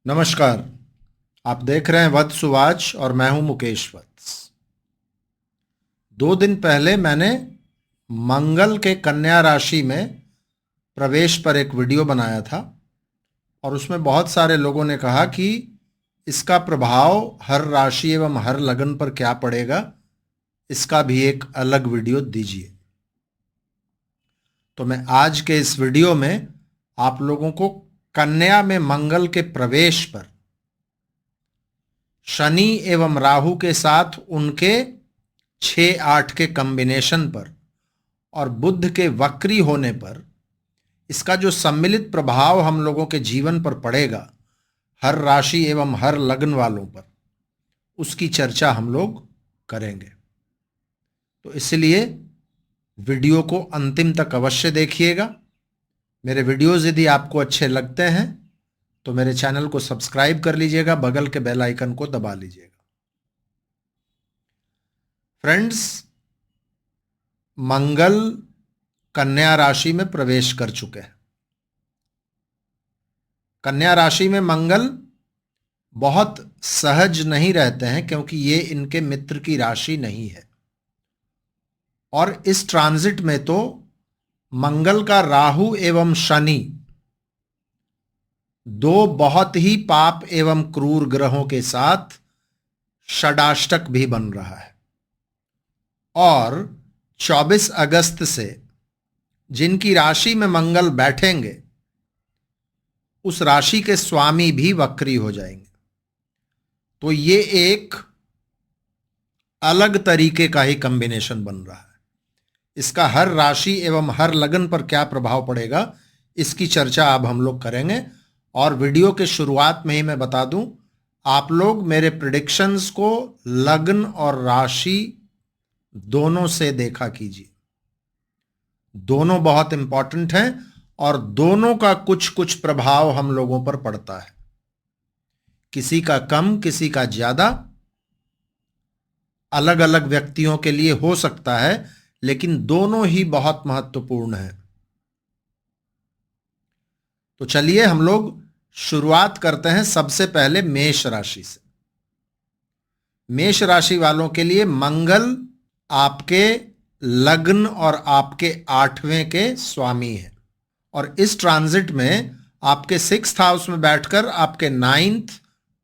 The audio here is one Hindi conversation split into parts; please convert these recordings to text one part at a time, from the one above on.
नमस्कार। आप देख रहे हैं वत्स सुवाच और मैं हूं मुकेश वत्स। 2 दिन पहले मैंने मंगल के कन्या राशि में प्रवेश पर एक वीडियो बनाया था और उसमें बहुत सारे लोगों ने कहा कि इसका प्रभाव हर राशि एवं हर लग्न पर क्या पड़ेगा, इसका भी एक अलग वीडियो दीजिए। तो मैं आज के इस वीडियो में आप लोगों को कन्या में मंगल के प्रवेश पर, शनि एवं राहु के साथ उनके 6-8 के कॉम्बिनेशन पर और बुध के वक्री होने पर इसका जो सम्मिलित प्रभाव हम लोगों के जीवन पर पड़ेगा, हर राशि एवं हर लग्न वालों पर, उसकी चर्चा हम लोग करेंगे। तो इसलिए वीडियो को अंतिम तक अवश्य देखिएगा। मेरे वीडियोज़ यदि आपको अच्छे लगते हैं तो मेरे चैनल को सब्सक्राइब कर लीजिएगा, बगल के बेल आइकन को दबा लीजिएगा। फ्रेंड्स, मंगल कन्या राशि में प्रवेश कर चुके हैं। कन्या राशि में मंगल बहुत सहज नहीं रहते हैं क्योंकि ये इनके मित्र की राशि नहीं है। और इस ट्रांजिट में तो मंगल का राहु एवं शनि, दो बहुत ही पाप एवं क्रूर ग्रहों के साथ षडाष्टक भी बन रहा है। और 24 अगस्त से जिनकी राशि में मंगल बैठेंगे, उस राशि के स्वामी भी वक्री हो जाएंगे। तो ये एक अलग तरीके का ही कॉम्बिनेशन बन रहा है। इसका हर राशि एवं हर लग्न पर क्या प्रभाव पड़ेगा, इसकी चर्चा अब हम लोग करेंगे। और वीडियो के शुरुआत में ही मैं बता दूं, आप लोग मेरे प्रेडिक्शंस को लग्न और राशि दोनों से देखा कीजिए। दोनों बहुत इंपॉर्टेंट हैं और दोनों का कुछ कुछ प्रभाव हम लोगों पर पड़ता है, किसी का कम, किसी का ज्यादा, अलग अलग व्यक्तियों के लिए हो सकता है, लेकिन दोनों ही बहुत महत्वपूर्ण हैं। तो चलिए हम लोग शुरुआत करते हैं सबसे पहले मेष राशि से। मेष राशि वालों के लिए मंगल आपके लग्न और आपके 8वें के स्वामी है और इस ट्रांजिट में आपके 6th हाउस में बैठकर आपके 9th,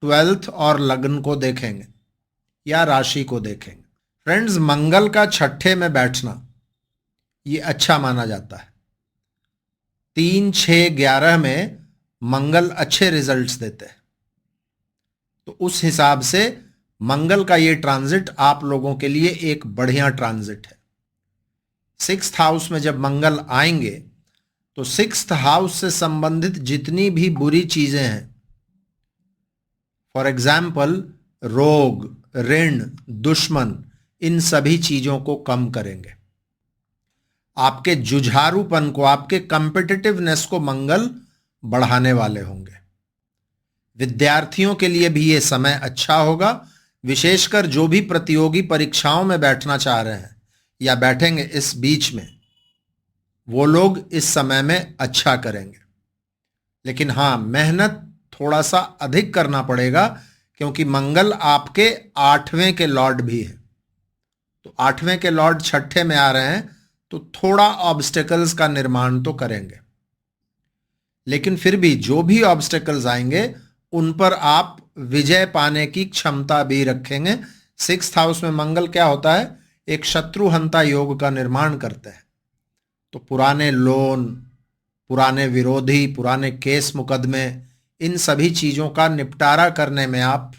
12th और लग्न को देखेंगे या राशि को देखेंगे। फ्रेंड्स, मंगल का 6ठे में बैठना ये अच्छा माना जाता है। 3, 6, 11 में मंगल अच्छे रिजल्ट्स देते हैं। तो उस हिसाब से मंगल का ये ट्रांजिट आप लोगों के लिए एक बढ़िया ट्रांजिट है। 6th हाउस में जब मंगल आएंगे तो 6th हाउस से संबंधित जितनी भी बुरी चीजें हैं, फॉर एग्जाम्पल रोग, ऋण, दुश्मन, इन सभी चीजों को कम करेंगे। आपके जुझारूपन को, आपके कॉम्पिटिटिवनेस को मंगल बढ़ाने वाले होंगे। विद्यार्थियों के लिए भी ये समय अच्छा होगा, विशेषकर जो भी प्रतियोगी परीक्षाओं में बैठना चाह रहे हैं या बैठेंगे इस बीच में, वो लोग इस समय में अच्छा करेंगे। लेकिन हाँ, मेहनत थोड़ा सा अधिक करना पड़ेगा क्योंकि मंगल आपके 8वें के लॉर्ड भी है। तो 8वें के लॉर्ड 6ठे में आ रहे हैं तो थोड़ा ऑब्स्टेकल्स का निर्माण तो करेंगे, लेकिन फिर भी जो भी ऑब्स्टेकल्स आएंगे उन पर आप विजय पाने की क्षमता भी रखेंगे। 6th हाउस में मंगल क्या होता है, एक शत्रुहंता योग का निर्माण करते हैं। तो पुराने लोन, पुराने विरोधी, पुराने केस मुकदमे, इन सभी चीजों का निपटारा करने में आप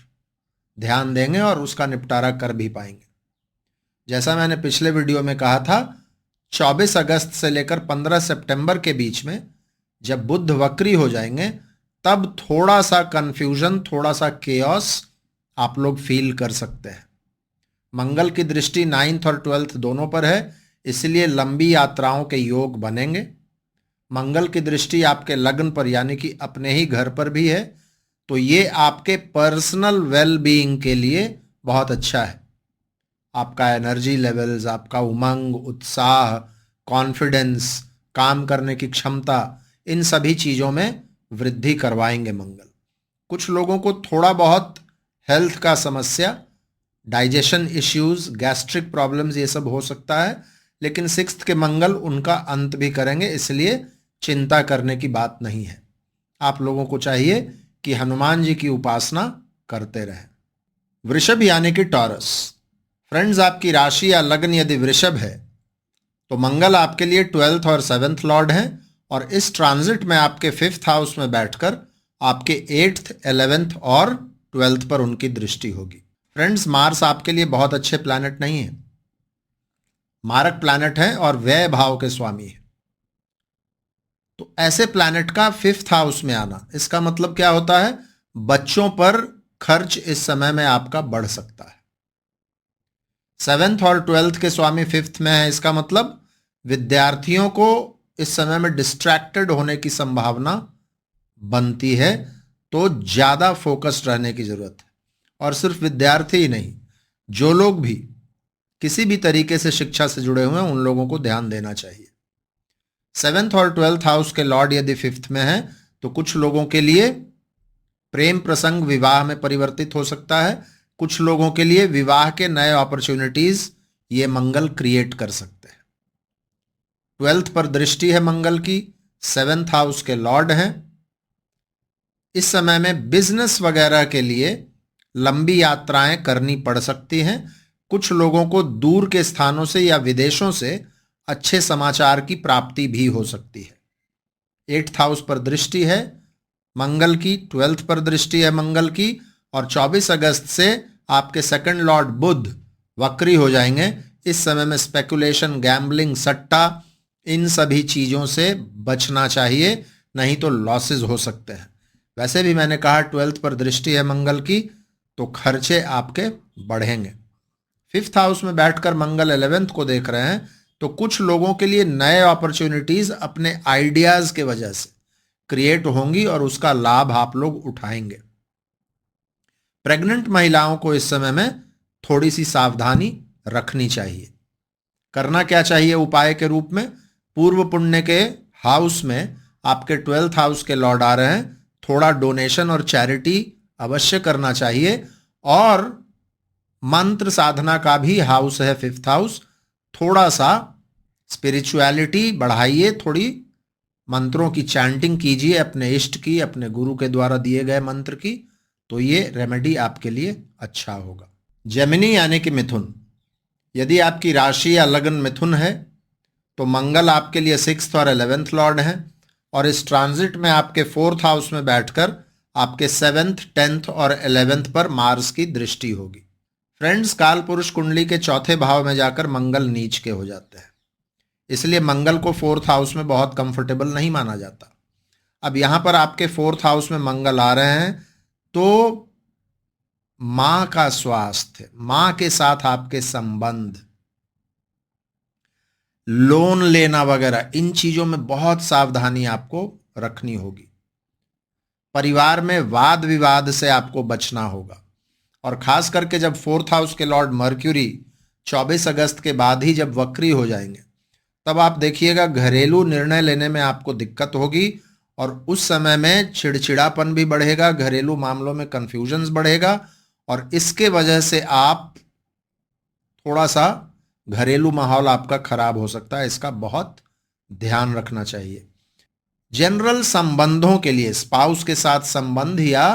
ध्यान देंगे और उसका निपटारा कर भी पाएंगे। जैसा मैंने पिछले वीडियो में कहा था, 24 अगस्त से लेकर 15 सितंबर के बीच में जब बुध वक्री हो जाएंगे, तब थोड़ा सा कंफ्यूजन, थोड़ा सा केओस आप लोग फील कर सकते हैं। मंगल की दृष्टि 9th और 12th दोनों पर है, इसलिए लंबी यात्राओं के योग बनेंगे। मंगल की दृष्टि आपके लग्न पर यानी कि अपने ही घर पर भी है, तो ये आपके पर्सनल वेल बीइंग के लिए बहुत अच्छा है। आपका एनर्जी लेवल्स, आपका उमंग, उत्साह, कॉन्फिडेंस, काम करने की क्षमता, इन सभी चीजों में वृद्धि करवाएंगे मंगल। कुछ लोगों को थोड़ा बहुत हेल्थ का समस्या, डाइजेशन इश्यूज, गैस्ट्रिक प्रॉब्लम्स ये सब हो सकता है, लेकिन 6th के मंगल उनका अंत भी करेंगे, इसलिए चिंता करने की बात नहीं है। आप लोगों को चाहिए कि हनुमान जी की उपासना करते रहें। वृषभ यानी कि टॉरस। फ्रेंड्स, आपकी राशि या लग्न यदि वृषभ है तो मंगल आपके लिए 12th और 7th लॉर्ड हैं, और इस ट्रांजिट में आपके 5th हाउस में बैठकर आपके 8th, 11th और 12th पर उनकी दृष्टि होगी। फ्रेंड्स, मार्स आपके लिए बहुत अच्छे प्लैनेट नहीं है, मारक प्लैनेट है और व्यय भाव के स्वामी है। तो ऐसे प्लैनेट का 5th हाउस में आना, इसका मतलब क्या होता है? बच्चों पर खर्च इस समय में आपका बढ़ सकता है। 7th और 12th के स्वामी 5th में है, इसका मतलब विद्यार्थियों को इस समय में डिस्ट्रैक्टेड होने की संभावना बनती है, तो ज्यादा फोकस्ड रहने की जरूरत है। और सिर्फ विद्यार्थी ही नहीं, जो लोग भी किसी भी तरीके से शिक्षा से जुड़े हुए हैं उन लोगों को ध्यान देना चाहिए। 7th और 12th हाउस के लॉर्ड यदि 5th में है तो कुछ लोगों के लिए प्रेम प्रसंग विवाह में परिवर्तित हो सकता है, कुछ लोगों के लिए विवाह के नए अपॉर्चुनिटीज ये मंगल क्रिएट कर सकते हैं। 12th पर दृष्टि है मंगल की, 7th हाउस के लॉर्ड हैं। इस समय में बिजनेस वगैरह के लिए लंबी यात्राएं करनी पड़ सकती हैं। कुछ लोगों को दूर के स्थानों से या विदेशों से अच्छे समाचार की प्राप्ति भी हो सकती है। 8th हाउस पर दृष्टि है मंगल की, 12th पर दृष्टि है मंगल की, और 24 अगस्त से आपके 2nd लॉर्ड बुध वक्री हो जाएंगे। इस समय में स्पेकुलेशन, गैम्बलिंग, सट्टा, इन सभी चीजों से बचना चाहिए, नहीं तो लॉसेस हो सकते हैं। वैसे भी मैंने कहा 12th पर दृष्टि है मंगल की, तो खर्चे आपके बढ़ेंगे। 5th हाउस में बैठकर मंगल 11th को देख रहे हैं, तो कुछ लोगों के लिए नए अपॉर्चुनिटीज अपने आइडियाज के वजह से क्रिएट होंगी और उसका लाभ आप लोग उठाएंगे। प्रेग्नेंट महिलाओं को इस समय में थोड़ी सी सावधानी रखनी चाहिए। करना क्या चाहिए उपाय के रूप में? पूर्व पुण्य के हाउस में आपके 12th हाउस के लॉर्ड आ रहे हैं, थोड़ा डोनेशन और चैरिटी अवश्य करना चाहिए, और मंत्र साधना का भी हाउस है 5th हाउस, थोड़ा सा स्पिरिचुअलिटी बढ़ाइए, थोड़ी मंत्रों की चैंटिंग कीजिए अपने इष्ट की, अपने गुरु के द्वारा दिए गए मंत्र की, तो ये रेमेडी आपके लिए अच्छा होगा। जेमिनी यानी कि मिथुन। यदि आपकी राशि या लग्न मिथुन है तो मंगल आपके लिए 6th और 11th लॉर्ड है, और इस ट्रांजिट में आपके 4th हाउस में बैठकर आपके 7th, 10th और 11th पर मार्स की दृष्टि होगी। फ्रेंड्स, काल पुरुष कुंडली के 4थे भाव में जाकर मंगल नीच के हो जाते हैं, इसलिए मंगल को 4th हाउस में बहुत कंफर्टेबल नहीं माना जाता। अब यहां पर आपके 4th हाउस में मंगल आ रहे हैं, तो मां का स्वास्थ्य, मां के साथ आपके संबंध, लोन लेना वगैरह, इन चीजों में बहुत सावधानी आपको रखनी होगी। परिवार में वाद विवाद से आपको बचना होगा, और खास करके जब 4th हाउस के लॉर्ड मर्क्यूरी 24 अगस्त के बाद ही जब वक्री हो जाएंगे, तब आप देखिएगा घरेलू निर्णय लेने में आपको दिक्कत होगी, और उस समय में चिड़चिड़ापन भी बढ़ेगा, घरेलू मामलों में कंफ्यूजन्स बढ़ेगा, और इसके वजह से आप थोड़ा सा घरेलू माहौल आपका खराब हो सकता है। इसका बहुत ध्यान रखना चाहिए। जनरल संबंधों के लिए, स्पाउस के साथ संबंध या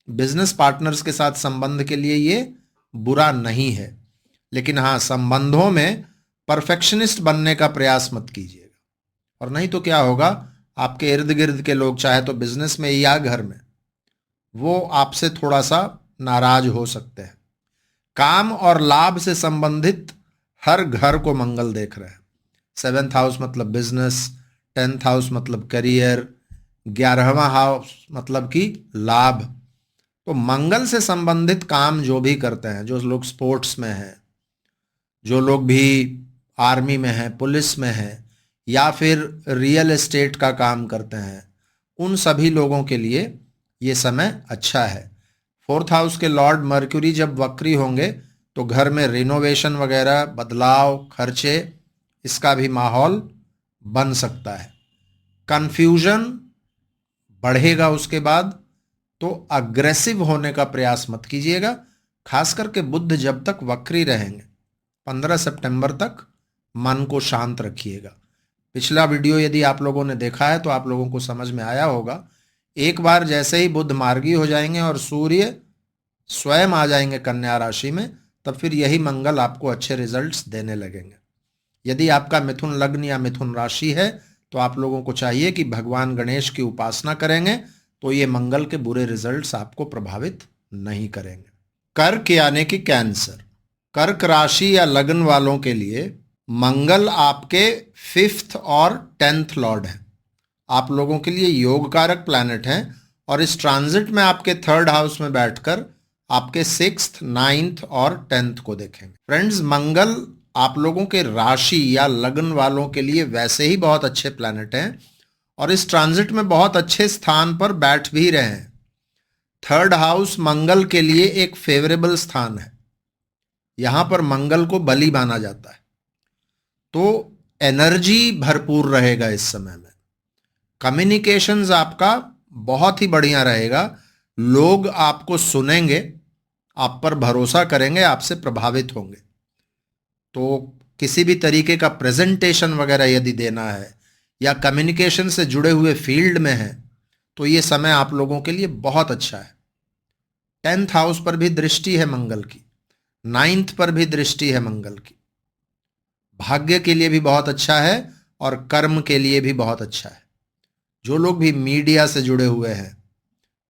बिजनेस पार्टनर्स के साथ संबंध के लिए ये बुरा नहीं है, लेकिन हाँ, संबंधों में परफेक्शनिस्ट बनने का प्रयास मत कीजिएगा, और नहीं तो क्या होगा, आपके इर्द गिर्द के लोग, चाहे तो बिजनेस में या घर में, वो आपसे थोड़ा सा नाराज हो सकते हैं। काम और लाभ से संबंधित हर घर को मंगल देख रहे हैं। 7th हाउस मतलब बिजनेस, 10th हाउस मतलब करियर, 11वां हाउस मतलब कि लाभ। तो मंगल से संबंधित काम जो भी करते हैं, जो लोग स्पोर्ट्स में हैं, जो लोग भी आर्मी में हैं, पुलिस में हैं, या फिर रियल एस्टेट का काम करते हैं, उन सभी लोगों के लिए ये समय अच्छा है। 4th हाउस के लॉर्ड मर्क्यूरी जब वक्री होंगे तो घर में रिनोवेशन वगैरह, बदलाव, खर्चे, इसका भी माहौल बन सकता है। कंफ्यूजन बढ़ेगा उसके बाद, तो अग्रेसिव होने का प्रयास मत कीजिएगा। खास करके बुध जब तक वक्री रहेंगे 15 सितंबर तक मन को शांत रखिएगा। पिछला वीडियो यदि आप लोगों ने देखा है तो आप लोगों को समझ में आया होगा। एक बार जैसे ही बुध मार्गी हो जाएंगे और सूर्य स्वयं आ जाएंगे कन्या राशि में, तब फिर यही मंगल आपको अच्छे रिजल्ट्स देने लगेंगे। यदि आपका मिथुन लग्न या मिथुन राशि है तो आप लोगों को चाहिए कि भगवान गणेश की उपासना करेंगे तो ये मंगल के बुरे रिजल्ट्स आपको प्रभावित नहीं करेंगे। कर्क यानी कि कैंसर, कर्क राशि या लग्न वालों के लिए मंगल आपके 5th और 10th लॉर्ड हैं। आप लोगों के लिए योग कारक प्लैनेट हैं और इस ट्रांजिट में आपके 3rd हाउस में बैठकर आपके 6th, 9th और 10th को देखेंगे। फ्रेंड्स, मंगल आप लोगों के राशि या लग्न वालों के लिए वैसे ही बहुत अच्छे प्लैनेट हैं और इस ट्रांजिट में बहुत अच्छे स्थान पर बैठ भी रहे हैं। 3rd हाउस मंगल के लिए एक फेवरेबल स्थान है। यहां पर मंगल को बलि माना जाता है, तो एनर्जी भरपूर रहेगा इस समय में। कम्युनिकेशंस आपका बहुत ही बढ़िया रहेगा। लोग आपको सुनेंगे, आप पर भरोसा करेंगे, आपसे प्रभावित होंगे। तो किसी भी तरीके का प्रेजेंटेशन वगैरह यदि देना है या कम्युनिकेशन से जुड़े हुए फील्ड में है तो ये समय आप लोगों के लिए बहुत अच्छा है। 10th हाउस पर भी दृष्टि है मंगल की, 9th पर भी दृष्टि है मंगल की। भाग्य के लिए भी बहुत अच्छा है और कर्म के लिए भी बहुत अच्छा है। जो लोग भी मीडिया से जुड़े हुए हैं,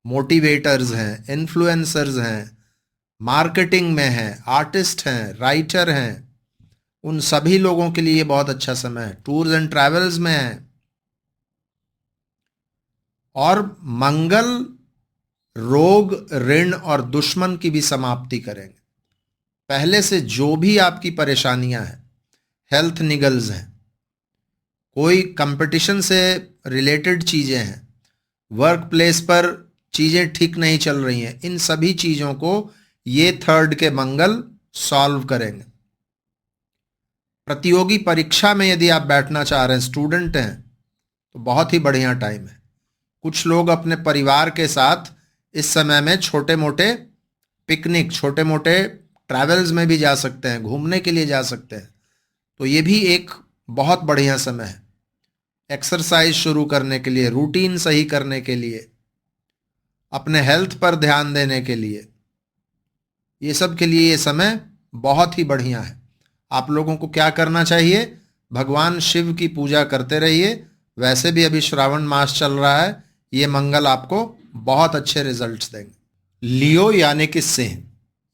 मोटिवेटर्स हैं, इन्फ्लुएंसर्स हैं, मार्केटिंग में हैं, आर्टिस्ट हैं, राइटर हैं, उन सभी लोगों के लिए बहुत अच्छा समय है। टूर्स एंड ट्रैवल्स में है और मंगल रोग, ऋण और दुश्मन की भी समाप्ति करेंगे। पहले से जो भी आपकी परेशानियां हैं, हेल्थ निगल्स हैं, कोई कंपटीशन से रिलेटेड चीजें हैं, वर्क प्लेस पर चीजें ठीक नहीं चल रही हैं, इन सभी चीजों को ये 3rd के मंगल सॉल्व करेंगे। प्रतियोगी परीक्षा में यदि आप बैठना चाह रहे हैं, स्टूडेंट हैं, तो बहुत ही बढ़िया टाइम है। कुछ लोग अपने परिवार के साथ इस समय में छोटे मोटे पिकनिक, छोटे मोटे ट्रैवल्स में भी जा सकते हैं, घूमने के लिए जा सकते हैं। तो ये भी एक बहुत बढ़िया समय है एक्सरसाइज शुरू करने के लिए, रूटीन सही करने के लिए, अपने हेल्थ पर ध्यान देने के लिए। ये सब के लिए ये समय बहुत ही बढ़िया है। आप लोगों को क्या करना चाहिए? भगवान शिव की पूजा करते रहिए। वैसे भी अभी श्रावण मास चल रहा है, ये मंगल आपको बहुत अच्छे रिजल्ट्स देंगे। लियो यानी कि सिंह,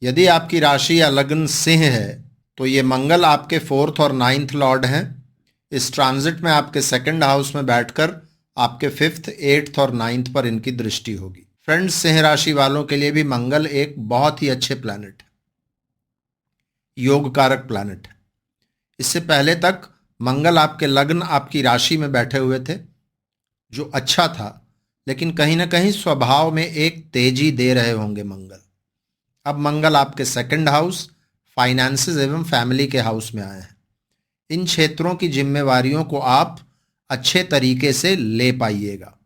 यदि आपकी राशि या लग्न सिंह है तो ये मंगल आपके 4th और 9th लॉर्ड हैं। इस ट्रांजिट में आपके 2nd हाउस में बैठकर आपके 5th, 8th और 9th पर इनकी दृष्टि होगी। फ्रेंड्स, सिंह राशि वालों के लिए भी मंगल एक बहुत ही अच्छे प्लैनेट है, योग कारक प्लैनेट है। इससे पहले तक मंगल आपके लग्न, आपकी राशि में बैठे हुए थे, जो अच्छा था, लेकिन कहीं ना कहीं स्वभाव में एक तेजी दे रहे होंगे मंगल। अब मंगल आपके 2nd हाउस, फाइनेंसेस एवं फैमिली के हाउस में आए हैं। इन क्षेत्रों की जिम्मेवारियों को आप अच्छे तरीके से ले पाइएगा,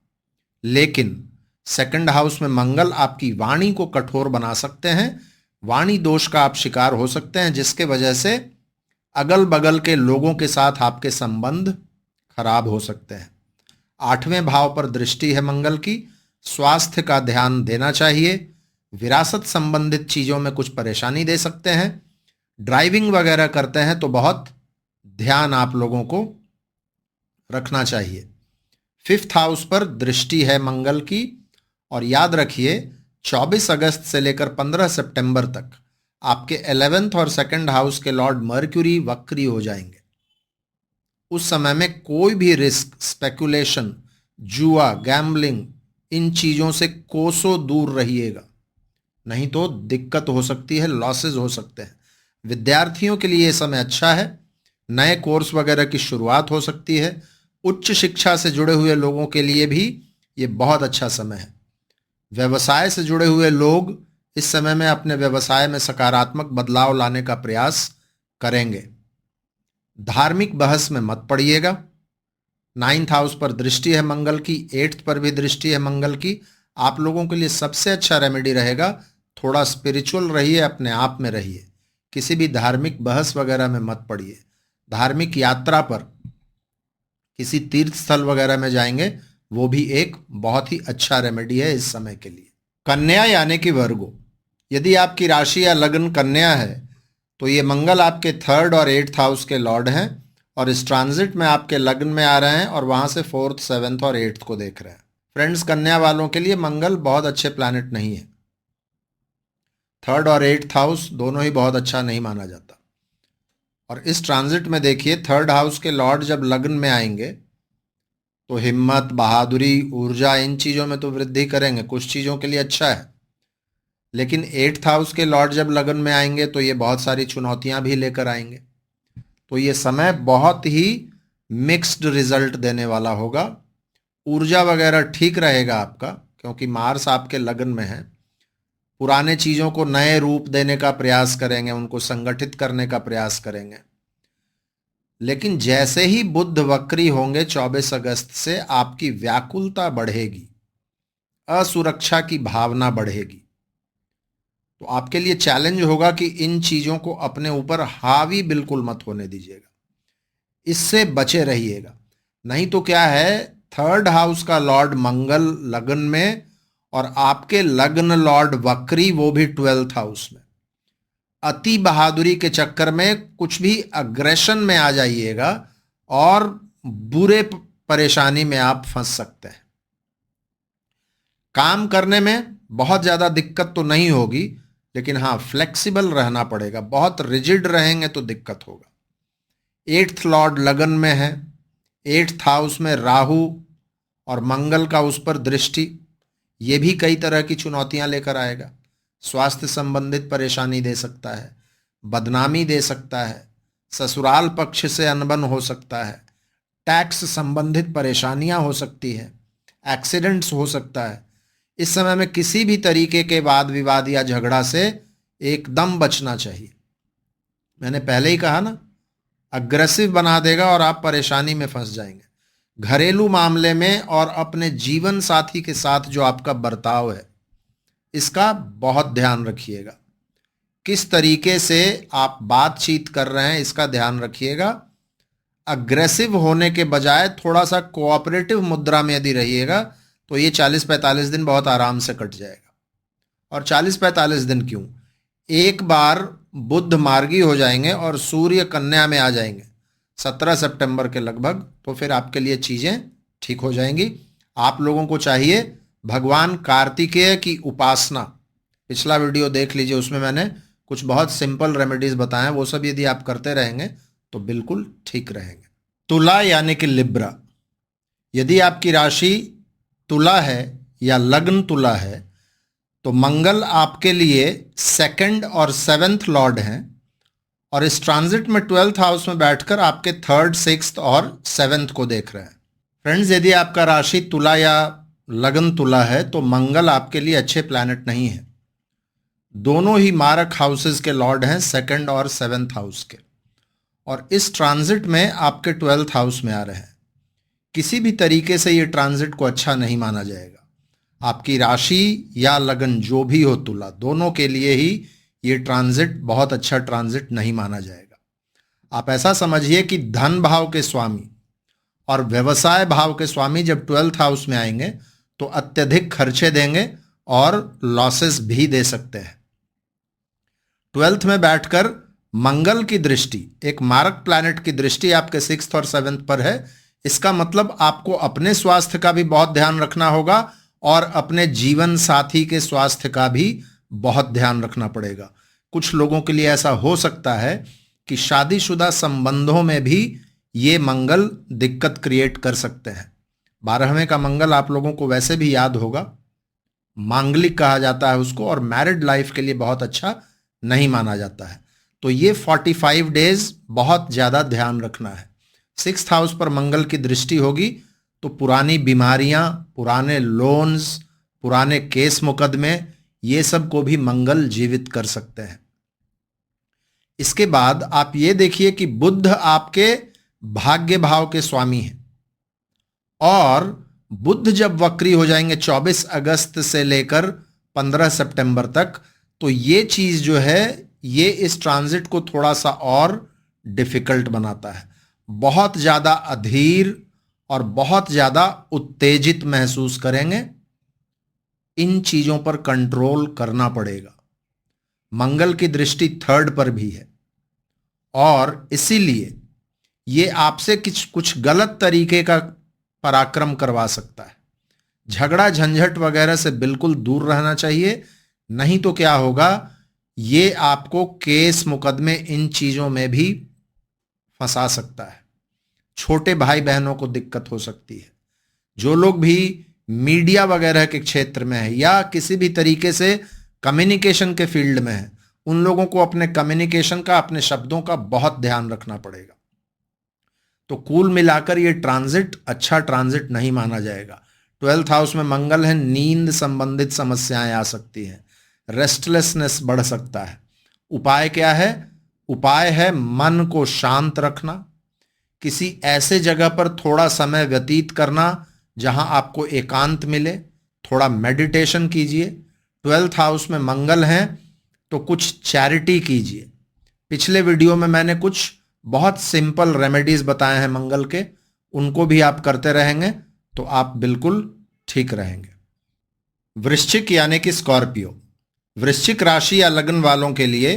लेकिन 2nd हाउस में मंगल आपकी वाणी को कठोर बना सकते हैं। वाणी दोष का आप शिकार हो सकते हैं, जिसके वजह से अगल बगल के लोगों के साथ आपके संबंध खराब हो सकते हैं। 8वें भाव पर दृष्टि है मंगल की, स्वास्थ्य का ध्यान देना चाहिए। विरासत संबंधित चीजों में कुछ परेशानी दे सकते हैं। ड्राइविंग वगैरह करते हैं तो बहुत ध्यान आप लोगों को रखना चाहिए। 5th हाउस पर दृष्टि है मंगल की और याद रखिए 24 अगस्त से लेकर 15 सितंबर तक आपके 11th और 2nd हाउस के लॉर्ड मर्क्यूरी वक्री हो जाएंगे। उस समय में कोई भी रिस्क, स्पेकुलेशन, जुआ, गैम्बलिंग, इन चीजों से कोसों दूर रहिएगा, नहीं तो दिक्कत हो सकती है, लॉसेस हो सकते हैं। विद्यार्थियों के लिए यह समय अच्छा है, नए कोर्स वगैरह की शुरुआत हो सकती है। उच्च शिक्षा से जुड़े हुए लोगों के लिए भी ये बहुत अच्छा समय है। व्यवसाय से जुड़े हुए लोग इस समय में अपने व्यवसाय में सकारात्मक बदलाव लाने का प्रयास करेंगे। धार्मिक बहस में मत पड़िएगा। 9th हाउस पर दृष्टि है मंगल की, 8th पर भी दृष्टि है मंगल की। आप लोगों के लिए सबसे अच्छा रेमेडी रहेगा, थोड़ा स्पिरिचुअल रहिए, अपने आप में रहिए, किसी भी धार्मिक बहस वगैरह में मत पड़िए। धार्मिक यात्रा पर किसी तीर्थ स्थल वगैरह में जाएंगे, वो भी एक बहुत ही अच्छा रेमेडी है इस समय के लिए। कन्या यानी कि वर्गो, यदि आपकी राशि या लग्न कन्या है तो ये मंगल आपके 3rd और 8th हाउस के लॉर्ड हैं और इस ट्रांजिट में आपके लग्न में आ रहे हैं और वहां से 4th, 7th और 8th को देख रहे हैं। फ्रेंड्स, कन्या वालों के लिए मंगल बहुत अच्छे प्लैनेट नहीं है। 3rd और 8th हाउस दोनों ही बहुत अच्छा नहीं माना जाता। और इस ट्रांजिट में देखिए, 3rd हाउस के लॉर्ड जब लग्न में आएंगे तो हिम्मत, बहादुरी, ऊर्जा, इन चीज़ों में तो वृद्धि करेंगे, कुछ चीज़ों के लिए अच्छा है। लेकिन 8th हाउस के लॉर्ड जब लग्न में आएंगे तो ये बहुत सारी चुनौतियां भी लेकर आएंगे। तो ये समय बहुत ही मिक्स्ड रिजल्ट देने वाला होगा। ऊर्जा वगैरह ठीक रहेगा आपका, क्योंकि मार्स आपके लग्न में है। पुराने चीज़ों को नए रूप देने का प्रयास करेंगे, उनको संगठित करने का प्रयास करेंगे। लेकिन जैसे ही बुध वक्री होंगे 24 अगस्त से, आपकी व्याकुलता बढ़ेगी, असुरक्षा की भावना बढ़ेगी। तो आपके लिए चैलेंज होगा कि इन चीज़ों को अपने ऊपर हावी बिल्कुल मत होने दीजिएगा, इससे बचे रहिएगा। नहीं तो क्या है, 3rd हाउस का लॉर्ड मंगल लग्न में और आपके लग्न लॉर्ड वक्री, वो भी 12th हाउस में। अति बहादुरी के चक्कर में कुछ भी अग्रेशन में आ जाइएगा और बुरे परेशानी में आप फंस सकते हैं। काम करने में बहुत ज़्यादा दिक्कत तो नहीं होगी, लेकिन हाँ, फ्लेक्सिबल रहना पड़ेगा। बहुत रिजिड रहेंगे तो दिक्कत होगा। 8th लॉर्ड लगन में है, 8th हाउस में राहु और मंगल का उस पर दृष्टि, ये भी कई तरह की चुनौतियां लेकर आएगा। स्वास्थ्य संबंधित परेशानी दे सकता है, बदनामी दे सकता है, ससुराल पक्ष से अनबन हो सकता है, टैक्स संबंधित परेशानियां हो सकती है, एक्सीडेंट्स हो सकता है। इस समय में किसी भी तरीके के वाद विवाद या झगड़ा से एकदम बचना चाहिए। मैंने पहले ही कहा ना, अग्रेसिव बना देगा और आप परेशानी में फंस जाएंगे। घरेलू मामले में और अपने जीवन साथी के साथ जो आपका बर्ताव है, इसका बहुत ध्यान रखिएगा। किस तरीके से आप बातचीत कर रहे हैं, इसका ध्यान रखिएगा। अग्रेसिव होने के बजाय थोड़ा सा कोऑपरेटिव मुद्रा में यदि रहिएगा तो ये 40-45 दिन बहुत आराम से कट जाएगा। और 40-45 दिन क्यों, एक बार बुध मार्गी हो जाएंगे और सूर्य कन्या में आ जाएंगे 17 सितंबर के लगभग, तो फिर आपके लिए चीज़ें ठीक हो जाएंगी। आप लोगों को चाहिए भगवान कार्तिकेय की उपासना। पिछला वीडियो देख लीजिए, उसमें मैंने कुछ बहुत सिंपल रेमेडीज बताए हैं, वो सब यदि आप करते रहेंगे तो बिल्कुल ठीक रहेंगे। तुला यानी कि लिब्रा, यदि आपकी राशि तुला है या लग्न तुला है तो मंगल आपके लिए 2nd और 7th लॉर्ड हैं और इस ट्रांजिट में 12th हाउस में बैठकर आपके 3rd, 6th और 7th को देख रहे हैं। फ्रेंड्स, यदि आपका राशि तुला या लग्न तुला है तो मंगल आपके लिए अच्छे प्लैनेट नहीं है। दोनों ही मारक हाउसेस के लॉर्ड हैं, 2nd और 7th हाउस के, और इस ट्रांजिट में आपके 12th हाउस में आ रहे हैं। किसी भी तरीके से ये ट्रांजिट को अच्छा नहीं माना जाएगा। आपकी राशि या लगन जो भी हो, तुला, दोनों के लिए ही ये ट्रांजिट बहुत अच्छा ट्रांजिट नहीं माना जाएगा। आप ऐसा समझिए कि धन भाव के स्वामी और व्यवसाय भाव के स्वामी जब 12th हाउस में आएंगे तो अत्यधिक खर्चे देंगे और लॉसेस भी दे सकते हैं। 12th में बैठकर मंगल की दृष्टि, एक मारक प्लैनेट की दृष्टि आपके 6th और 7th पर है। इसका मतलब आपको अपने स्वास्थ्य का भी बहुत ध्यान रखना होगा और अपने जीवन साथी के स्वास्थ्य का भी बहुत ध्यान रखना पड़ेगा। कुछ लोगों के लिए ऐसा हो सकता है कि शादीशुदा संबंधों में भी ये मंगल दिक्कत क्रिएट कर सकते हैं। 12वें का मंगल आप लोगों को वैसे भी याद होगा, मांगलिक कहा जाता है उसको, और मैरिड लाइफ के लिए बहुत अच्छा नहीं माना जाता है। तो ये 45 डेज बहुत ज़्यादा ध्यान रखना है। 6th हाउस पर मंगल की दृष्टि होगी तो पुरानी बीमारियां, पुराने लोन्स, पुराने केस मुकदमे, ये सब को भी मंगल जीवित कर सकते हैं। इसके बाद आप ये देखिए कि बुध आपके भाग्य भाव के स्वामी हैं और बुध जब वक्री हो जाएंगे 24 अगस्त से लेकर 15 सितंबर तक, तो ये चीज जो है ये इस ट्रांजिट को थोड़ा सा और डिफिकल्ट बनाता है। बहुत ज्यादा अधीर और बहुत ज्यादा उत्तेजित महसूस करेंगे। इन चीजों पर कंट्रोल करना पड़ेगा। मंगल की दृष्टि 3rd पर भी है और इसीलिए ये आपसे कुछ गलत तरीके का पराक्रम करवा सकता है। झगड़ा झंझट वगैरह से बिल्कुल दूर रहना चाहिए, नहीं तो क्या होगा, ये आपको केस मुकदमे इन चीजों में भी फंसा सकता है। छोटे भाई बहनों को दिक्कत हो सकती है। जो लोग भी मीडिया वगैरह के क्षेत्र में है या किसी भी तरीके से कम्युनिकेशन के फील्ड में है, उन लोगों को अपने कम्युनिकेशन का, अपने शब्दों का बहुत ध्यान रखना पड़ेगा। तो कुल मिलाकर ये ट्रांजिट अच्छा ट्रांजिट नहीं माना जाएगा। 12th हाउस में मंगल है, नींद संबंधित समस्याएं आ सकती हैं, रेस्टलेसनेस बढ़ सकता है। उपाय क्या है? उपाय है मन को शांत रखना, किसी ऐसे जगह पर थोड़ा समय व्यतीत करना जहां आपको एकांत मिले, थोड़ा मेडिटेशन कीजिए। 12th हाउस में मंगल है तो कुछ चैरिटी कीजिए। पिछले वीडियो में मैंने कुछ बहुत सिंपल रेमेडीज बताए हैं मंगल के, उनको भी आप करते रहेंगे तो आप बिल्कुल ठीक रहेंगे। वृश्चिक यानी कि स्कॉर्पियो, वृश्चिक राशि या लग्न वालों के लिए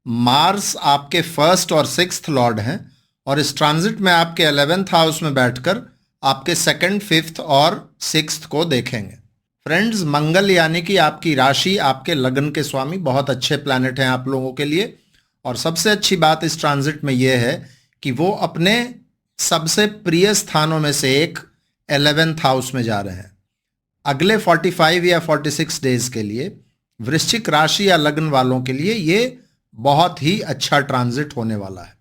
मार्स आपके 1st और 6th लॉर्ड हैं और इस ट्रांजिट में आपके 11th हाउस में बैठकर आपके 2nd, 5th और 6th को देखेंगे। फ्रेंड्स, मंगल यानी कि आपकी राशि, आपके लग्न के स्वामी बहुत अच्छे प्लैनेट हैं आप लोगों के लिए। और सबसे अच्छी बात इस ट्रांजिट में यह है कि वो अपने सबसे प्रिय स्थानों में से एक 11th हाउस में जा रहे हैं। अगले 45 या 46 डेज के लिए वृश्चिक राशि या लग्न वालों के लिए ये बहुत ही अच्छा ट्रांजिट होने वाला है।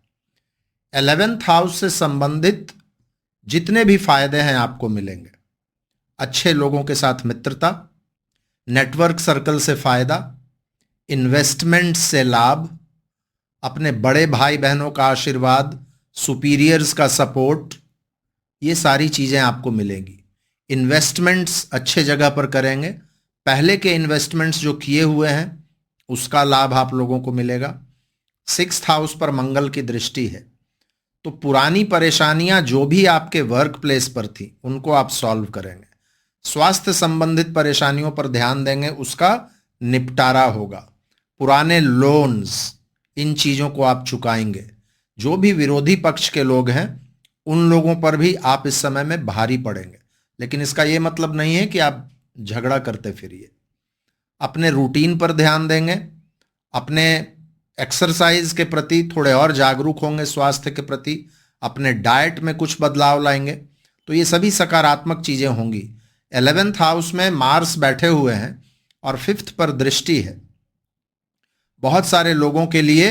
11th हाउस से संबंधित जितने भी फायदे हैं आपको मिलेंगे। अच्छे लोगों के साथ मित्रता, नेटवर्क सर्कल से फायदा, इन्वेस्टमेंट से लाभ, अपने बड़े भाई बहनों का आशीर्वाद, सुपीरियर्स का सपोर्ट, ये सारी चीजें आपको मिलेंगी। इन्वेस्टमेंट्स अच्छे जगह पर करेंगे। पहले के इन्वेस्टमेंट्स जो किए हुए हैं उसका लाभ आप लोगों को मिलेगा। 6th हाउस पर मंगल की दृष्टि है तो पुरानी परेशानियां जो भी आपके वर्क प्लेस पर थी उनको आप सॉल्व करेंगे। स्वास्थ्य संबंधित परेशानियों पर ध्यान देंगे, उसका निपटारा होगा। पुराने लोन्स, इन चीजों को आप चुकाएंगे। जो भी विरोधी पक्ष के लोग हैं उन लोगों पर भी आप इस समय में भारी पड़ेंगे, लेकिन इसका यह मतलब नहीं है कि आप झगड़ा करते फिरिए। अपने रूटीन पर ध्यान देंगे, अपने एक्सरसाइज के प्रति थोड़े और जागरूक होंगे, स्वास्थ्य के प्रति, अपने डाइट में कुछ बदलाव लाएंगे, तो ये सभी सकारात्मक चीजें होंगी। 11th हाउस में मार्स बैठे हुए हैं और 5th पर दृष्टि है। बहुत सारे लोगों के लिए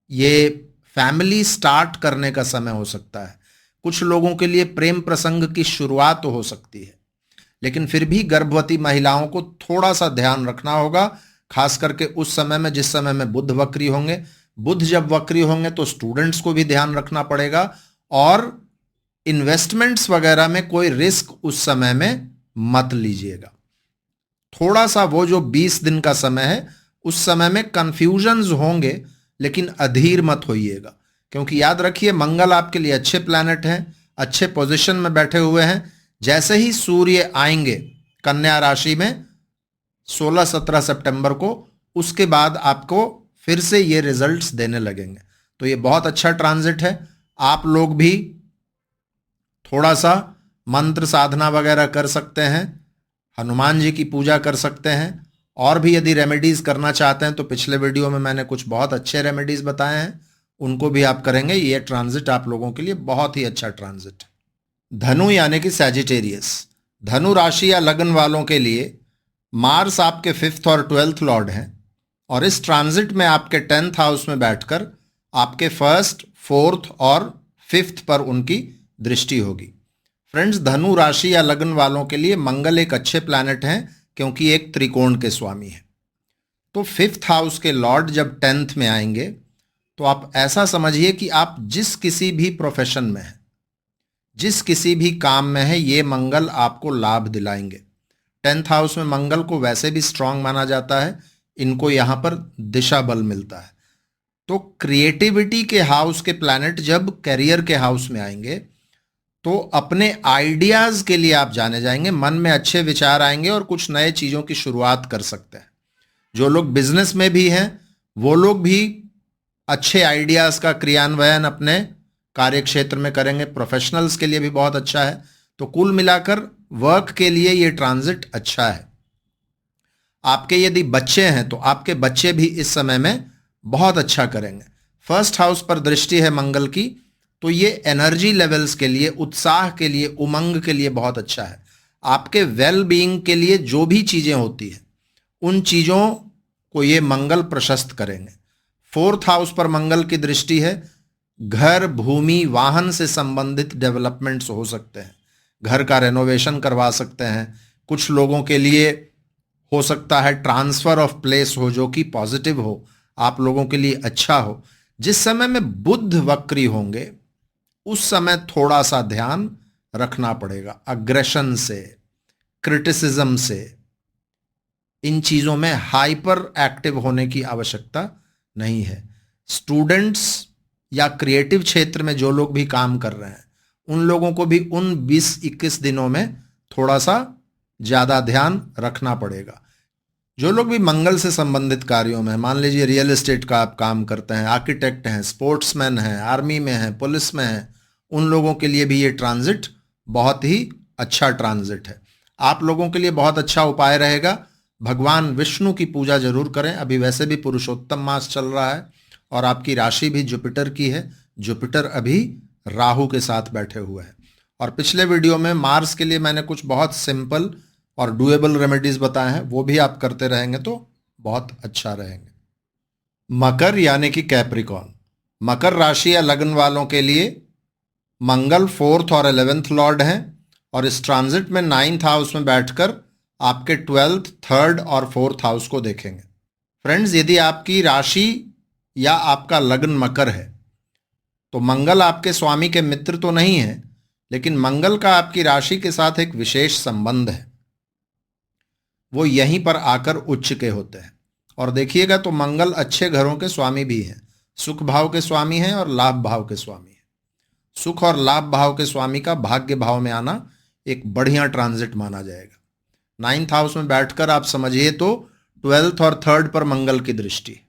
ये फैमिली स्टार्ट करने का समय हो सकता है। कुछ लोगों के लिए प्रेम प्रसंग की शुरुआत हो सकती है, लेकिन फिर भी गर्भवती महिलाओं को थोड़ा सा ध्यान रखना होगा, खास करके उस समय में जिस समय में बुध वक्री होंगे। बुध जब वक्री होंगे तो स्टूडेंट्स को भी ध्यान रखना पड़ेगा और इन्वेस्टमेंट्स वगैरह में कोई रिस्क उस समय में मत लीजिएगा। थोड़ा सा वो जो 20 दिन का समय है उस समय में कंफ्यूजन्स होंगे, लेकिन अधीर मत होइएगा, क्योंकि याद रखिए मंगल आपके लिए अच्छे प्लैनेट हैं, अच्छे पोजीशन में बैठे हुए हैं। जैसे ही सूर्य आएंगे कन्या राशि में 16-17 सितंबर को, उसके बाद आपको फिर से ये रिजल्ट्स देने लगेंगे। तो ये बहुत अच्छा ट्रांजिट है। आप लोग भी थोड़ा सा मंत्र साधना वगैरह कर सकते हैं, हनुमान जी की पूजा कर सकते हैं, और भी यदि रेमेडीज करना चाहते हैं तो पिछले वीडियो में मैंने कुछ बहुत अच्छे रेमेडीज बताए हैं, उनको भी आप करेंगे। ये ट्रांजिट आप लोगों के लिए बहुत ही अच्छा ट्रांजिट है। धनु यानी कि सैजिटेरियस, धनु राशि या लग्न वालों के लिए मार्स आपके 5th और 12th लॉर्ड हैं और इस ट्रांजिट में आपके 10th हाउस में बैठकर आपके 1st, 4th और 5th पर उनकी दृष्टि होगी। फ्रेंड्स, धनु राशि या लग्न वालों के लिए मंगल एक अच्छे प्लैनेट हैं क्योंकि एक त्रिकोण के स्वामी है। तो 5th हाउस के लॉर्ड जब 10th में आएंगे तो आप ऐसा समझिए कि आप जिस किसी भी प्रोफेशन में हैं, जिस किसी भी काम में है ये मंगल आपको लाभ दिलाएंगे। 10th हाउस में मंगल को वैसे भी स्ट्रांग माना जाता है, इनको यहां पर दिशा बल मिलता है। तो क्रिएटिविटी के हाउस के प्लैनेट जब कैरियर के हाउस में आएंगे तो अपने आइडियाज के लिए आप जाने जाएंगे, मन में अच्छे विचार आएंगे और कुछ नए चीजों की शुरुआत कर सकते हैं। जो लोग बिजनेस में भी हैं वो लोग भी अच्छे आइडियाज का क्रियान्वयन अपने कार्य क्षेत्र में करेंगे। प्रोफेशनल्स के लिए भी बहुत अच्छा है। तो कुल मिलाकर वर्क के लिए ये ट्रांजिट अच्छा है। आपके यदि बच्चे हैं तो आपके बच्चे भी इस समय में बहुत अच्छा करेंगे। फर्स्ट हाउस पर दृष्टि है मंगल की, तो ये एनर्जी लेवल्स के लिए, उत्साह के लिए, उमंग के लिए बहुत अच्छा है। आपके वेल बीइंग के लिए जो भी चीजें होती हैं उन चीजों को ये मंगल प्रशस्त करेंगे। 4th हाउस पर मंगल की दृष्टि है। घर, भूमि, वाहन से संबंधित डेवलपमेंट्स हो सकते हैं। घर का रेनोवेशन करवा सकते हैं। कुछ लोगों के लिए हो सकता है ट्रांसफर ऑफ प्लेस हो, जो कि पॉजिटिव हो, आप लोगों के लिए अच्छा हो। जिस समय में बुध वक्री होंगे उस समय थोड़ा सा ध्यान रखना पड़ेगा। अग्रेशन से, क्रिटिसिज्म से, इन चीजों में हाइपर एक्टिव होने की आवश्यकता नहीं है। स्टूडेंट्स या क्रिएटिव क्षेत्र में जो लोग भी काम कर रहे हैं उन लोगों को भी उन 20-21 दिनों में थोड़ा सा ज्यादा ध्यान रखना पड़ेगा। जो लोग भी मंगल से संबंधित कार्यों में, मान लीजिए रियल एस्टेट का आप काम करते हैं, आर्किटेक्ट हैं, स्पोर्ट्समैन हैं, आर्मी में हैं, पुलिस में हैं, उन लोगों के लिए भी ये ट्रांजिट बहुत ही अच्छा ट्रांजिट है। आप लोगों के लिए बहुत अच्छा उपाय रहेगा, भगवान विष्णु की पूजा जरूर करें। अभी वैसे भी पुरुषोत्तम मास चल रहा है और आपकी राशि भी जुपिटर की है। जुपिटर अभी राहु के साथ बैठे हुए हैं। और पिछले वीडियो में मार्स के लिए मैंने कुछ बहुत सिंपल और डुएबल रेमेडीज बताए हैं, वो भी आप करते रहेंगे तो बहुत अच्छा रहेंगे। मकर यानी कि कैप्रिकॉर्न, मकर राशि या लग्न वालों के लिए मंगल 4th और 11th लॉर्ड हैं और इस ट्रांजिट में 9th हाउस में बैठकर आपके 12th, 3rd और 4th हाउस को देखेंगे। फ्रेंड्स, यदि आपकी राशि या आपका लग्न मकर है तो मंगल आपके स्वामी के मित्र तो नहीं है, लेकिन मंगल का आपकी राशि के साथ एक विशेष संबंध है। वो यहीं पर आकर उच्च के होते हैं। और देखिएगा तो मंगल अच्छे घरों के स्वामी भी हैं, सुख भाव के स्वामी हैं और लाभ भाव के स्वामी हैं। सुख और लाभ भाव के स्वामी का भाग्य भाव में आना एक बढ़िया ट्रांजिट माना जाएगा। 9th हाउस में बैठकर आप समझिए तो 12th और 3rd पर मंगल की दृष्टि।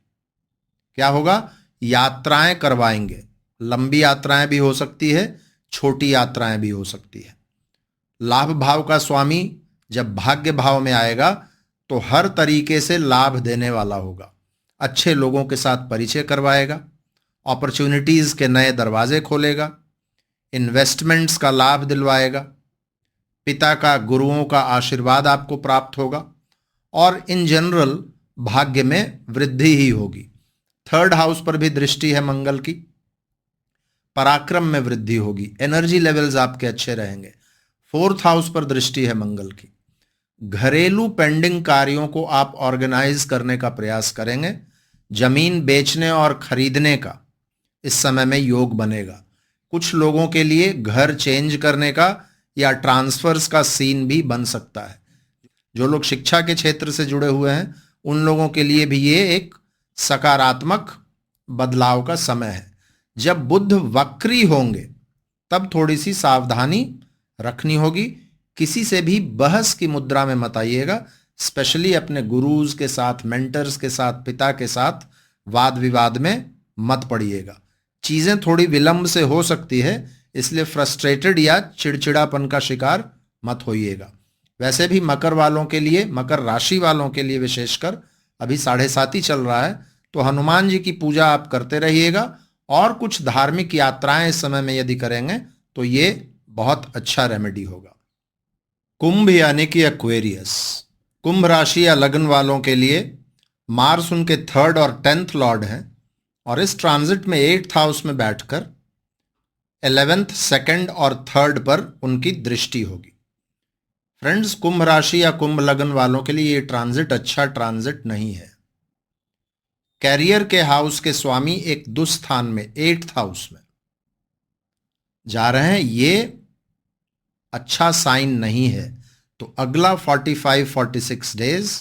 क्या होगा? यात्राएं करवाएंगे। लंबी यात्राएं भी हो सकती है, छोटी यात्राएं भी हो सकती है। लाभ भाव का स्वामी जब भाग्य भाव में आएगा तो हर तरीके से लाभ देने वाला होगा। अच्छे लोगों के साथ परिचय करवाएगा, अपॉर्चुनिटीज के नए दरवाजे खोलेगा, इन्वेस्टमेंट्स का लाभ दिलवाएगा, पिता का, गुरुओं का आशीर्वाद आपको प्राप्त होगा और इन जनरल भाग्य में वृद्धि ही होगी। 3rd हाउस पर भी दृष्टि है मंगल की, पराक्रम में वृद्धि होगी, एनर्जी लेवल्स आपके अच्छे रहेंगे। 4th हाउस पर दृष्टि है मंगल की, घरेलू पेंडिंग कार्यों को आप ऑर्गेनाइज करने का प्रयास करेंगे। जमीन बेचने और खरीदने का इस समय में योग बनेगा। कुछ लोगों के लिए घर चेंज करने का या ट्रांसफर्स का सीन भी बन सकता है। जो लोग शिक्षा के क्षेत्र से जुड़े हुए हैं उन लोगों के लिए भी ये एक सकारात्मक बदलाव का समय है। जब बुध वक्री होंगे तब थोड़ी सी सावधानी रखनी होगी। किसी से भी बहस की मुद्रा में मत आइएगा, स्पेशली अपने गुरुज के साथ, मेंटर्स के साथ, पिता के साथ वाद विवाद में मत पड़िएगा। चीजें थोड़ी विलंब से हो सकती है, इसलिए फ्रस्ट्रेटेड या चिड़चिड़ापन का शिकार मत होइएगा। वैसे भी मकर वालों के लिए, मकर राशि वालों के लिए विशेषकर अभी 7.5 चल रहा है, तो हनुमान जी की पूजा आप करते रहिएगा और कुछ धार्मिक यात्राएं इस समय में यदि करेंगे तो ये बहुत अच्छा रेमेडी होगा। कुंभ यानी कि एक्वेरियस, कुंभ राशि या लग्न वालों के लिए मार्स उनके 3rd और 10th लॉर्ड हैं और इस ट्रांजिट में 8th हाउस में बैठकर 11th, 2nd और 3rd पर उनकी दृष्टि होगी। फ्रेंड्स, कुंभ राशि या कुंभ लग्न वालों के लिए ये ट्रांजिट अच्छा ट्रांजिट नहीं है। कैरियर के हाउस के स्वामी एक दुस्थान में 8th हाउस में जा रहे हैं। ये अच्छा साइन नहीं है, तो अगला 45-46 डेज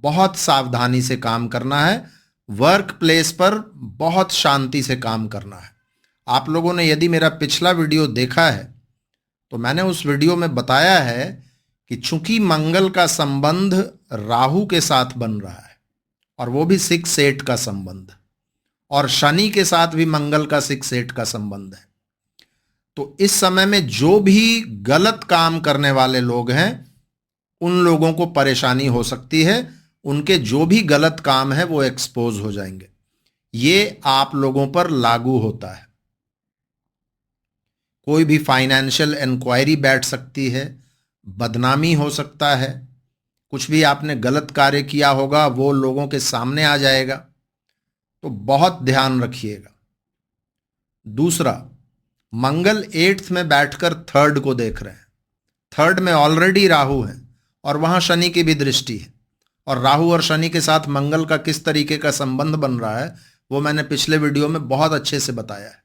बहुत सावधानी से काम करना है। वर्क प्लेस पर बहुत शांति से काम करना है। आप लोगों ने यदि मेरा पिछला वीडियो देखा है तो मैंने उस वीडियो में बताया है कि चूंकि मंगल का संबंध राहु के साथ बन रहा है और वो भी 6-8 का संबंध, और शनि के साथ भी मंगल का 6-8 का संबंध है, तो इस समय में जो भी गलत काम करने वाले लोग हैं उन लोगों को परेशानी हो सकती है। उनके जो भी गलत काम है वो एक्सपोज हो जाएंगे। ये आप लोगों पर लागू होता है। कोई भी फाइनेंशियल इंक्वायरी बैठ सकती है, बदनामी हो सकता है, कुछ भी आपने गलत कार्य किया होगा वो लोगों के सामने आ जाएगा, तो बहुत ध्यान रखिएगा। दूसरा, मंगल 8th में बैठकर 3rd को देख रहे हैं। 3rd में ऑलरेडी राहु है और वहां शनि की भी दृष्टि है, और राहु और शनि के साथ मंगल का किस तरीके का संबंध बन रहा है वो मैंने पिछले वीडियो में बहुत अच्छे से बताया है।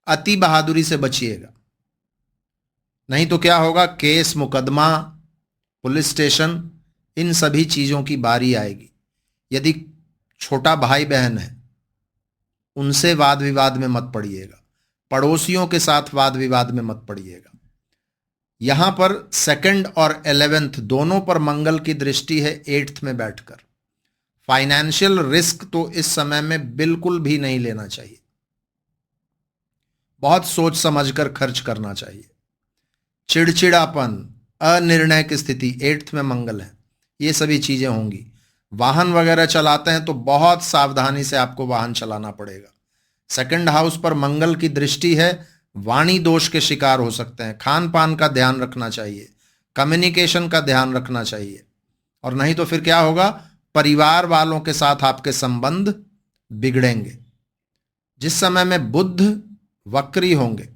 अति बहादुरी से बचिएगा, नहीं तो क्या होगा, केस, मुकदमा, पुलिस स्टेशन, इन सभी चीजों की बारी आएगी। यदि छोटा भाई बहन है उनसे वाद विवाद में मत पड़िएगा, पड़ोसियों के साथ वाद विवाद में मत पड़िएगा। यहां पर 2nd और 11th दोनों पर मंगल की दृष्टि है 8th में बैठकर। फाइनेंशियल रिस्क तो इस समय में बिल्कुल भी नहीं लेना चाहिए, बहुत सोच समझकर खर्च करना चाहिए। चिड़चिड़ापन, अनिर्णय की स्थिति, 8th में मंगल है, ये सभी चीजें होंगी। वाहन वगैरह चलाते हैं तो बहुत सावधानी से आपको वाहन चलाना पड़ेगा। 2nd हाउस पर मंगल की दृष्टि है, वाणी दोष के शिकार हो सकते हैं। खान पान का ध्यान रखना चाहिए, कम्युनिकेशन का ध्यान रखना चाहिए, और नहीं तो फिर क्या होगा, परिवार वालों के साथ आपके संबंध बिगड़ेंगे। जिस समय में बुध वक्री होंगे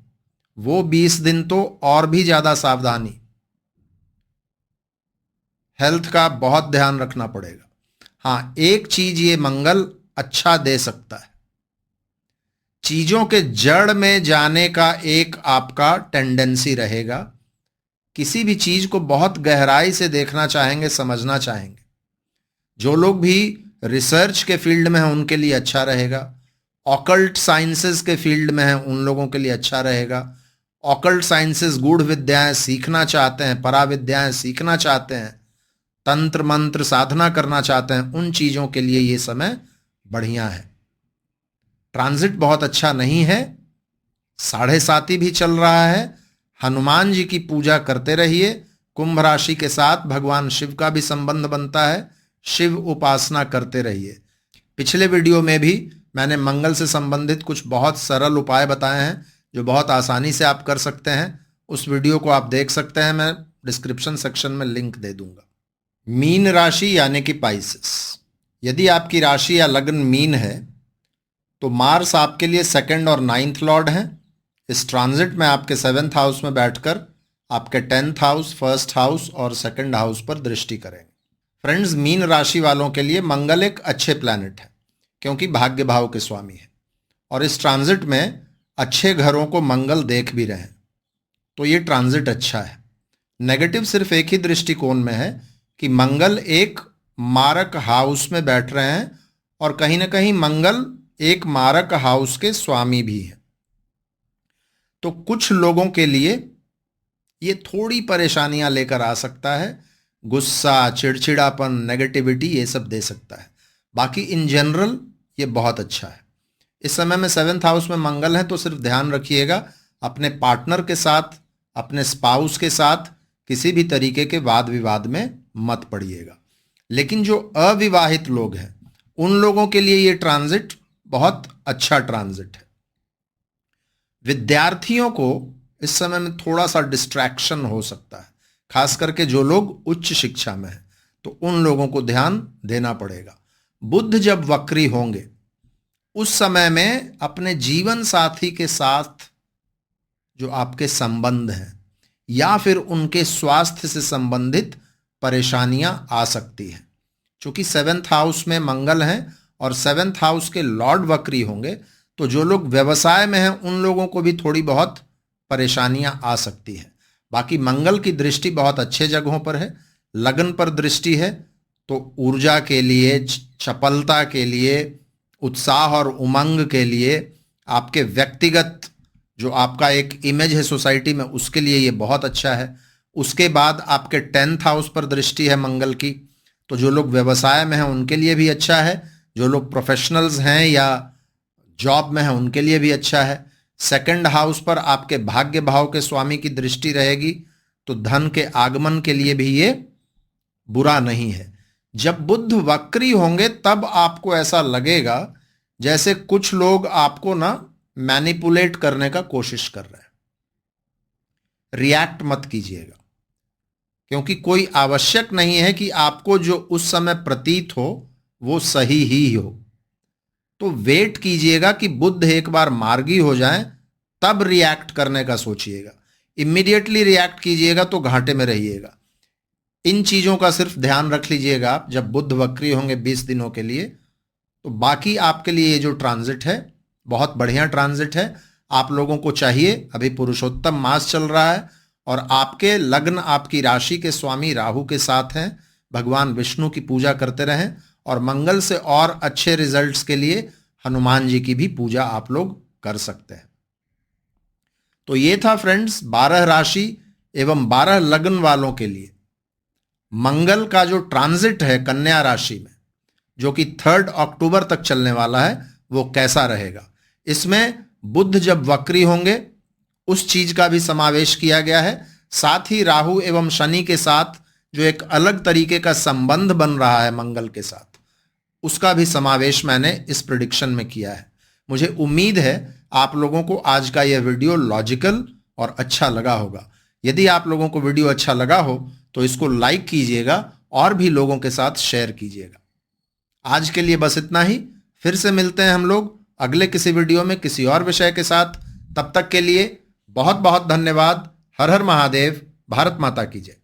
वो 20 दिन तो और भी ज्यादा सावधानी, हेल्थ का बहुत ध्यान रखना पड़ेगा। हाँ, एक चीज ये मंगल अच्छा दे सकता है, चीजों के जड़ में जाने का एक आपका टेंडेंसी रहेगा। किसी भी चीज को बहुत गहराई से देखना चाहेंगे, समझना चाहेंगे। जो लोग भी रिसर्च के फील्ड में हैं उनके लिए अच्छा रहेगा। ऑकल्ट साइंसेस के फील्ड में हैं उन लोगों के लिए अच्छा रहेगा। ऑकल्ट साइंसेस, गूढ़ विद्याएं सीखना चाहते हैं, पराविद्याएं सीखना चाहते हैं, तंत्र मंत्र साधना करना चाहते हैं, उन चीजों के लिए ये समय बढ़िया है। ट्रांजिट बहुत अच्छा नहीं है, 7.5 भी चल रहा है। हनुमान जी की पूजा करते रहिए। कुंभ राशि के साथ भगवान शिव का भी संबंध बनता है, शिव उपासना करते रहिए। पिछले वीडियो में भी मैंने मंगल से संबंधित कुछ बहुत सरल उपाय बताए हैं जो बहुत आसानी से आप कर सकते हैं। उस वीडियो को आप देख सकते हैं, मैं डिस्क्रिप्शन सेक्शन में लिंक दे दूंगा। मीन राशि यानी कि पाइसेस, यदि आपकी राशि या लग्न मीन है तो मार्स आपके लिए 2nd और 9th लॉर्ड हैं। इस ट्रांजिट में आपके 7th हाउस में बैठकर आपके 10th हाउस, 1st हाउस और 2nd हाउस पर दृष्टि करेंगे। फ्रेंड्स, मीन राशि वालों के लिए मंगल एक अच्छे प्लैनेट है क्योंकि भाग्य भाव के स्वामी है, और इस ट्रांजिट में अच्छे घरों को मंगल देख भी रहे हैं, तो ये ट्रांजिट अच्छा है। नेगेटिव सिर्फ एक ही दृष्टिकोण में है कि मंगल एक मारक हाउस में बैठ रहे हैं, और कहीं ना कहीं मंगल एक मारक हाउस के स्वामी भी है। तो कुछ लोगों के लिए ये थोड़ी परेशानियां लेकर आ सकता है, गुस्सा, चिड़चिड़ापन, नेगेटिविटी, ये सब दे सकता है। बाकी इन जनरल ये बहुत अच्छा है। इस समय में 7th हाउस में मंगल है, तो सिर्फ ध्यान रखिएगा अपने पार्टनर के साथ, अपने स्पाउस के साथ किसी भी तरीके के वाद विवाद में मत पड़िएगा। लेकिन जो अविवाहित लोग हैं उन लोगों के लिए ये ट्रांजिट बहुत अच्छा ट्रांजिट है। विद्यार्थियों को इस समय में थोड़ा सा डिस्ट्रैक्शन हो सकता है, खास करके जो लोग उच्च शिक्षा में हैं, तो उन लोगों को ध्यान देना पड़ेगा। बुध जब वक्री होंगे उस समय में अपने जीवन साथी के साथ जो आपके संबंध हैं या फिर उनके स्वास्थ्य से संबंधित परेशानियां आ सकती हैं। चूंकि 7th हाउस में मंगल हैं और 7th हाउस के लॉर्ड वक्री होंगे, तो जो लोग व्यवसाय में हैं उन लोगों को भी थोड़ी बहुत परेशानियां आ सकती हैं। बाकी मंगल की दृष्टि बहुत अच्छे जगहों पर है। लगन पर दृष्टि है तो ऊर्जा के लिए, चपलता के लिए, उत्साह और उमंग के लिए, आपके व्यक्तिगत जो आपका एक इमेज है सोसाइटी में, उसके लिए ये बहुत अच्छा है। उसके बाद आपके 10th हाउस पर दृष्टि है मंगल की, तो जो लोग व्यवसाय में हैं उनके लिए भी अच्छा है, जो लोग प्रोफेशनल्स हैं या जॉब में हैं उनके लिए भी अच्छा है। 2nd हाउस पर आपके भाग्य भाव के स्वामी की दृष्टि रहेगी, तो धन के आगमन के लिए भी ये बुरा नहीं है। जब बुध वक्री होंगे तब आपको ऐसा लगेगा जैसे कुछ लोग आपको ना मैनिपुलेट करने का कोशिश कर रहे हैं। रिएक्ट मत कीजिएगा, क्योंकि कोई आवश्यक नहीं है कि आपको जो उस समय प्रतीत हो वो सही ही हो। तो वेट कीजिएगा कि बुध एक बार मार्गी हो जाए तब रिएक्ट करने का सोचिएगा। इमीडिएटली रिएक्ट कीजिएगा तो घाटे में रहिएगा। इन चीजों का सिर्फ ध्यान रख लीजिएगा आप जब बुध वक्री होंगे 20 दिनों के लिए। तो बाकी आपके लिए ये जो ट्रांजिट है बहुत बढ़िया ट्रांजिट है। आप लोगों को चाहिए, अभी पुरुषोत्तम मास चल रहा है और आपके लग्न आपकी राशि के स्वामी राहु के साथ हैं, भगवान विष्णु की पूजा करते रहें और मंगल से और अच्छे रिजल्ट्स के लिए हनुमान जी की भी पूजा आप लोग कर सकते हैं। तो ये था फ्रेंड्स 12 राशि एवं 12 लग्न वालों के लिए मंगल का जो ट्रांजिट है कन्या राशि में, जो कि 3 अक्टूबर तक चलने वाला है, वो कैसा रहेगा। इसमें बुध जब वक्री होंगे उस चीज का भी समावेश किया गया है। साथ ही राहु एवं शनि के साथ जो एक अलग तरीके का संबंध बन रहा है मंगल के साथ, उसका भी समावेश मैंने इस प्रिडिक्शन में किया है। मुझे उम्मीद है आप लोगों को आज का यह वीडियो लॉजिकल और अच्छा लगा होगा। यदि आप लोगों को वीडियो अच्छा लगा हो तो इसको लाइक कीजिएगा और भी लोगों के साथ शेयर कीजिएगा। आज के लिए बस इतना ही। फिर से मिलते हैं हम लोग अगले किसी वीडियो में किसी और विषय के साथ। तब तक के लिए बहुत बहुत धन्यवाद। हर हर महादेव। भारत माता की जय।